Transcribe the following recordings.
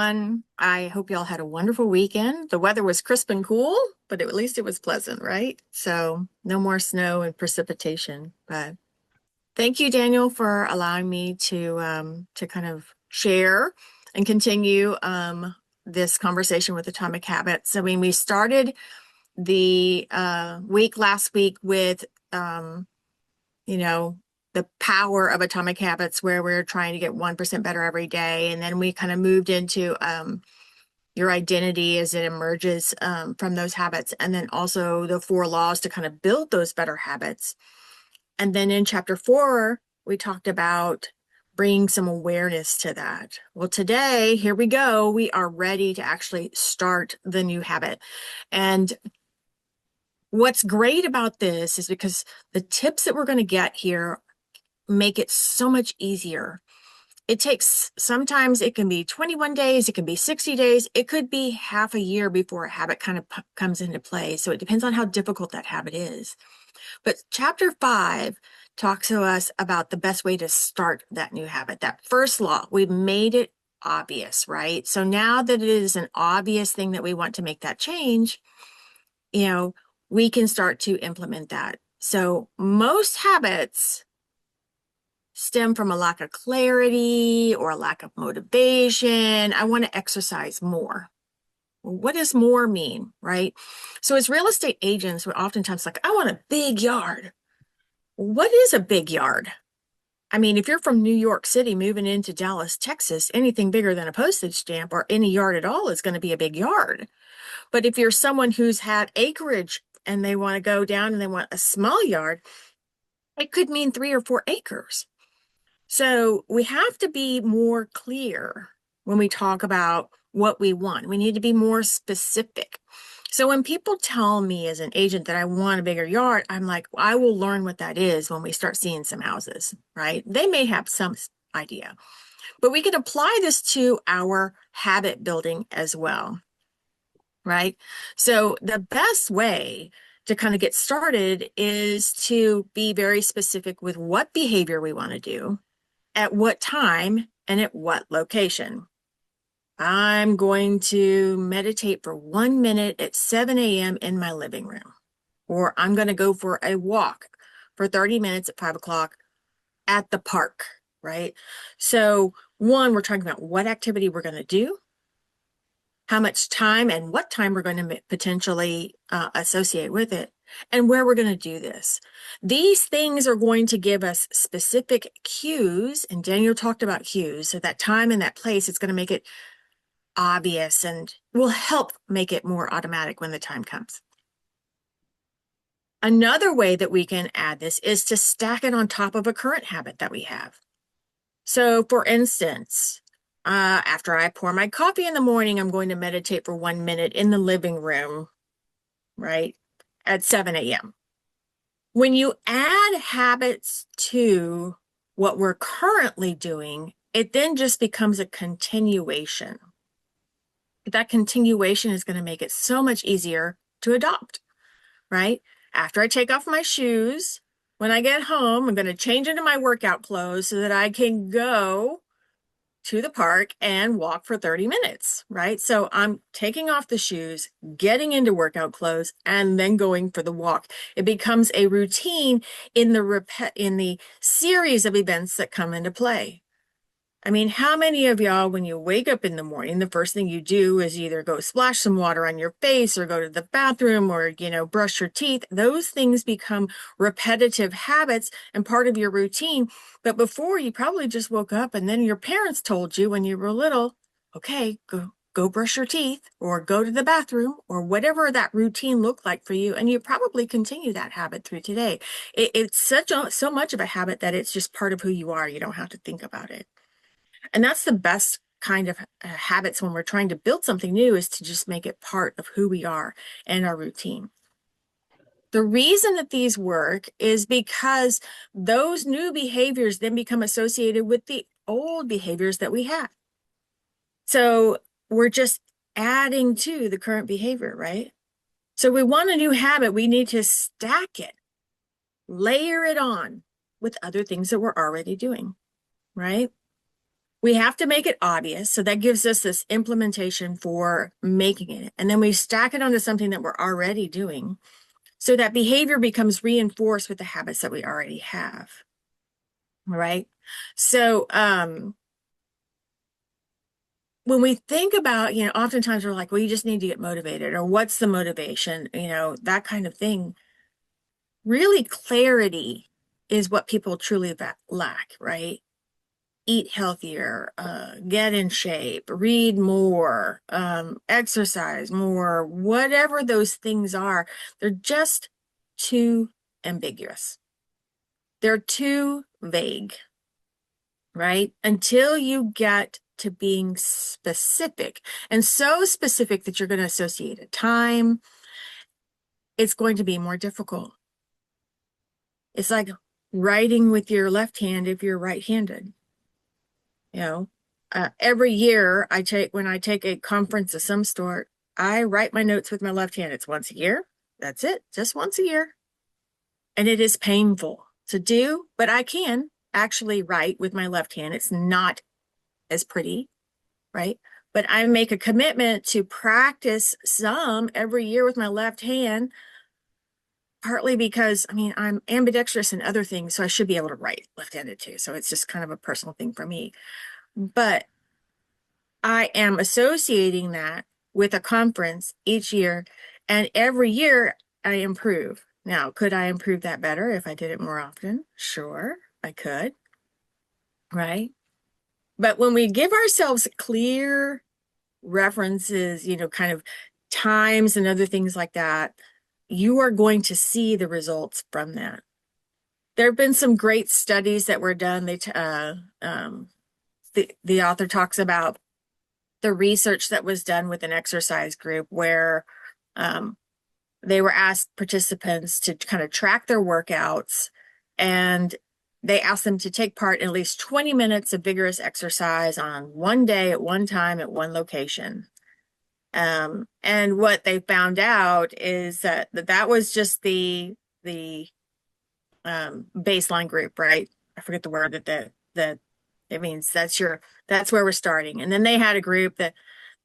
everyone. I hope y'all had a wonderful weekend. The weather was crisp and cool, but at least it was pleasant, right? So no more snow and precipitation. But thank you, Daniel, for allowing me to kind of share and continue this conversation with Atomic Habits. I mean, we started the week last week with you know, the power of Atomic Habits, where we're trying to get 1% better every day. And then we kind of moved into your identity as it emerges from those habits. And then also the 4 laws to kind of build those better habits. And then in chapter 4, we talked about bringing some awareness to that. Well, today, here we go. We are ready to actually start the new habit. And what's great about this is because the tips that we're going to get here make it so much easier. It takes, sometimes it can be 21 days, it can be 60 days, it could be half a year before a habit kind of comes into play. So it depends on how difficult that habit is. But chapter 5 talks to us about the best way to start that new habit. That first law, we've made it obvious, right? So now that it is an obvious thing that we want to make that change, we can start to implement that. So most habits stem from a lack of clarity or a lack of motivation. I want to exercise more. Well, what does more mean, right? So as real estate agents, we're oftentimes like, I want a big yard. What is a big yard? I mean, if you're from New York City moving into Dallas, Texas, anything bigger than a postage stamp or any yard at all is going to be a big yard. But if you're someone who's had acreage and they want to go down and they want a small yard, it could mean 3 or 4 acres. So we have to be more clear when we talk about what we want. We need to be more specific. So when people tell me as an agent that I want a bigger yard, I'm like, well, I will learn what that is when we start seeing some houses, right? They may have some idea, but we can apply this to our habit building as well, right? So the best way to kind of get started is to be very specific with what behavior we want to do, at what time, and at what location. I'm going to meditate for 1 minute at 7 a.m. in my living room, or I'm going to go for a walk for 30 minutes at 5 o'clock at the park, right? So one, we're talking about what activity we're going to do, how much time and what time we're going to potentially associate with it, and where we're going to do this. These things are going to give us specific cues, and Daniel talked about cues. So that time and that place, it's going to make it obvious and will help make it more automatic when the time comes. Another way that we can add this is to stack it on top of a current habit that we have. So for instance, after I pour my coffee in the morning, I'm going to meditate for 1 minute in the living room, right, at 7 a.m. When you add habits to what we're currently doing, it then just becomes a continuation. That continuation is going to make it so much easier to adopt, right? After I take off my shoes, when I get home, I'm going to change into my workout clothes so that I can go to the park and walk for 30 minutes, right? So I'm taking off the shoes, getting into workout clothes, and then going for the walk. It becomes a routine in the series of events that come into play. I mean, how many of y'all, when you wake up in the morning, the first thing you do is either go splash some water on your face or go to the bathroom or, brush your teeth? Those things become repetitive habits and part of your routine. But before, you probably just woke up and then your parents told you when you were little, okay, go brush your teeth or go to the bathroom or whatever that routine looked like for you. And you probably continue that habit through today. It's so much of a habit that it's just part of who you are. You don't have to think about it. And that's the best kind of habits when we're trying to build something new, is to just make it part of who we are and our routine. The reason that these work is because those new behaviors then become associated with the old behaviors that we had. So we're just adding to the current behavior, right? So we want a new habit, we need to stack it, layer it on with other things that we're already doing, right? we have to make it obvious. So that gives us this implementation for making it. And then we stack it onto something that we're already doing. So that behavior becomes reinforced with the habits that we already have. Right. So when we think about, oftentimes we're like, well, you just need to get motivated, or what's the motivation, that kind of thing. Really, clarity is what people truly lack, right? Eat healthier, get in shape, read more, exercise more, whatever those things are, they're just too ambiguous. They're too vague, right? Until you get to being specific, and so specific that you're going to associate a time, it's going to be more difficult. It's like writing with your left hand if you're right-handed. Every year when I take a conference of some sort, I write my notes with my left hand. It's once a year. That's it. Just once a year. And it is painful to do, but I can actually write with my left hand. It's not as pretty, right? But I make a commitment to practice some every year with my left hand, partly because, I'm ambidextrous in other things, so I should be able to write left-handed too. So it's just kind of a personal thing for me. But I am associating that with a conference each year, and every year I improve. Now, could I improve that better if I did it more often? Sure, I could, right? But when we give ourselves clear references, kind of times and other things like that, you are going to see the results from that. There have been some great studies that were done. The author talks about the research that was done with an exercise group where they were asked participants to kind of track their workouts, and they asked them to take part in at least 20 minutes of vigorous exercise on one day at one time at one location. And what they found out is that was just the baseline group, right? I forget the word that it means. That's where we're starting. And then they had a group that,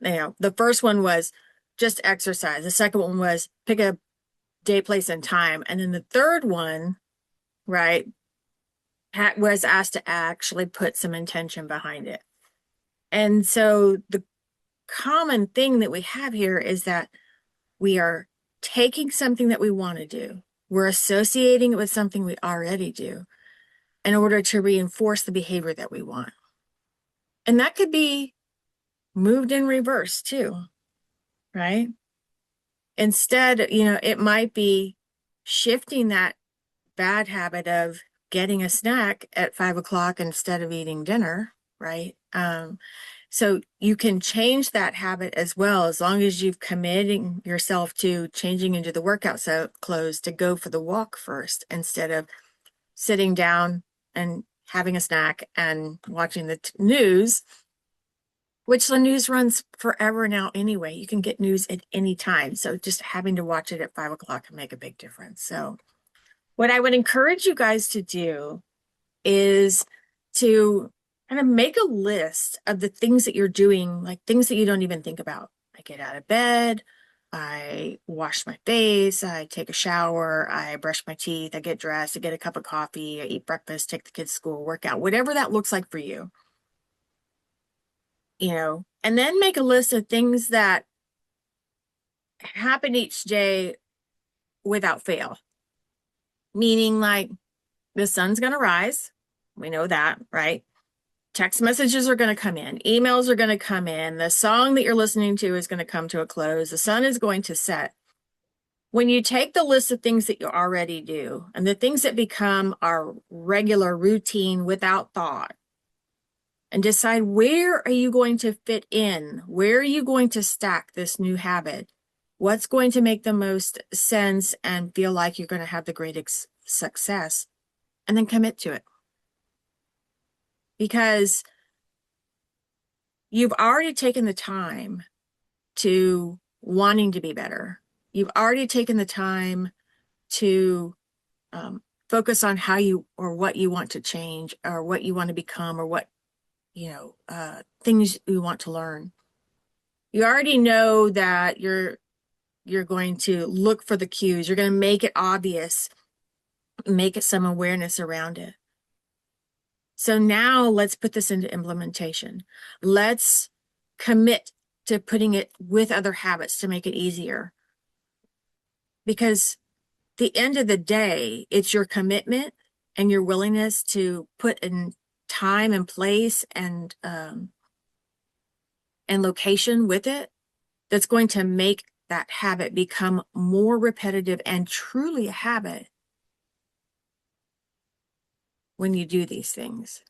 the first one was just exercise. The second one was pick a day, place, and time. And then the third one, right, was asked to actually put some intention behind it. And so the common thing that we have here is that we are taking something that we want to do. We're associating it with something we already do in order to reinforce the behavior that we want. And that could be moved in reverse too, right? Instead, it might be shifting that bad habit of getting a snack at 5 o'clock instead of eating dinner, right? So you can change that habit as well, as long as you've committing yourself to changing into the workout clothes to go for the walk first, instead of sitting down and having a snack and watching the news, which the news runs forever now anyway. You can get news at any time. So just having to watch it at 5 o'clock can make a big difference. So what I would encourage you guys to do is to kind of make a list of the things that you're doing, like things that you don't even think about. I get out of bed, I wash my face, I take a shower, I brush my teeth, I get dressed, I get a cup of coffee, I eat breakfast, take the kids to school, work out, whatever that looks like for you. And then make a list of things that happen each day without fail. Meaning, like, the sun's going to rise. We know that, right? Text messages are going to come in. Emails are going to come in. The song that you're listening to is going to come to a close. The sun is going to set. When you take the list of things that you already do and the things that become our regular routine without thought, and decide, where are you going to fit in? Where are you going to stack this new habit? What's going to make the most sense and feel like you're going to have the greatest success? And then commit to it. Because you've already taken the time to wanting to be better. You've already taken the time to focus on how you or what you want to change or what you want to become or what things you want to learn. You already know that you're going to look for the cues. You're going to make it obvious, make it some awareness around it. So now let's put this into implementation. Let's commit to putting it with other habits to make it easier. Because the end of the day, it's your commitment and your willingness to put in time and place and location with it that's going to make that habit become more repetitive and truly a habit when you do these things.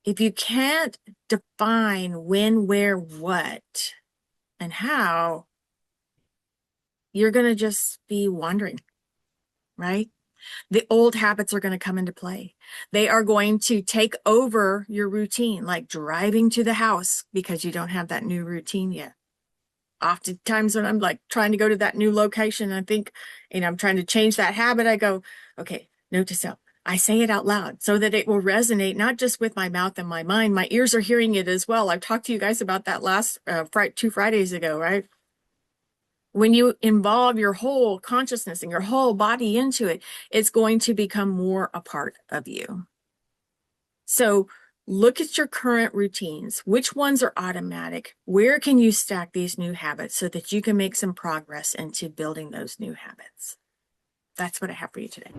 If you can't define when, where, what, and how, you're going to just be wandering, right? The old habits are going to come into play. They are going to take over your routine, like driving to the house because you don't have that new routine yet. Oftentimes when I'm like trying to go to that new location, I think, I'm trying to change that habit, I go, okay, note to self. I say it out loud so that it will resonate, not just with my mouth and my mind. My ears are hearing it as well. I've talked to you guys about that last 2 Fridays ago, right? When you involve your whole consciousness and your whole body into it, it's going to become more a part of you. So look at your current routines. Which ones are automatic? Where can you stack these new habits so that you can make some progress into building those new habits? That's what I have for you today.